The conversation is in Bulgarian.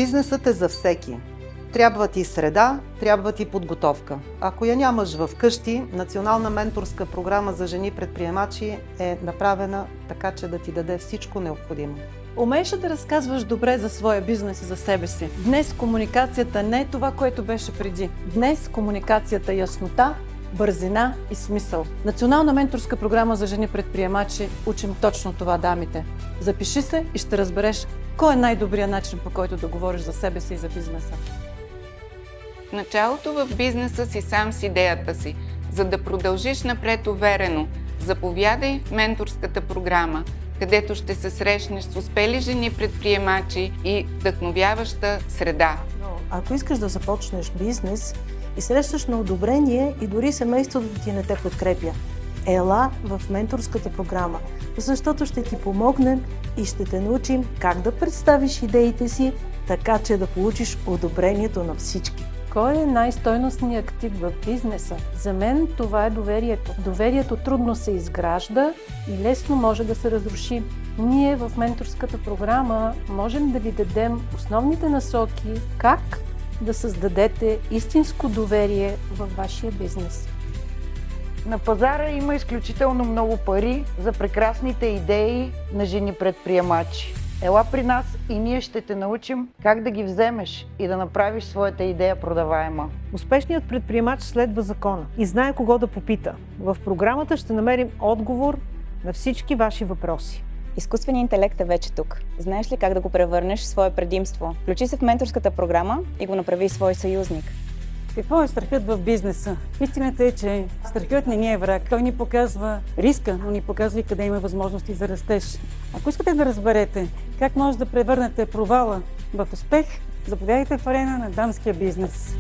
Бизнесът е за всеки. Трябва ти среда, трябва ти подготовка. Ако я нямаш в къщи, Национална менторска програма за жени предприемачи е направена така, че да ти даде всичко необходимо. Умееш ли да разказваш добре за своя бизнес и за себе си? Днес комуникацията не е това, което беше преди. Днес комуникацията е яснота, бързина и смисъл. Национална менторска програма за жени предприемачи учим точно това, дамите. Запиши се и ще разбереш кой е най-добрият начин, по който да говориш за себе си и за бизнеса. В началото в бизнеса си сам с идеята си. За да продължиш напред уверено, заповядай в менторската програма, където ще се срещнеш с успели жени предприемачи и вдъхновяваща среда. Ако искаш да започнеш бизнес и срещаш на одобрение и дори семейството ти не те подкрепя, ела в менторската програма, защото ще ти помогнем и ще те научим как да представиш идеите си, така че да получиш одобрението на всички. Кой е най-стойностният актив в бизнеса? За мен това е доверието. Доверието трудно се изгражда и лесно може да се разруши. Ние в менторската програма можем да ви дадем основните насоки как да създадете истинско доверие във вашия бизнес. На пазара има изключително много пари за прекрасните идеи на жени предприемачи. Ела при нас и ние ще те научим как да ги вземеш и да направиш своята идея продаваема. Успешният предприемач следва закона и знае кого да попита. В програмата ще намерим отговор на всички ваши въпроси. Изкуственият интелект е вече тук. Знаеш ли как да го превърнеш в свое предимство? Включи се в менторската програма и го направи свой съюзник. Какво е страхът в бизнеса? Истината е, че страхът не ни е враг. Той ни показва риска, но ни показва и къде има възможности за растеж. Ако искате да разберете как може да превърнете провала в успех, заповядайте в арена на дамския бизнес.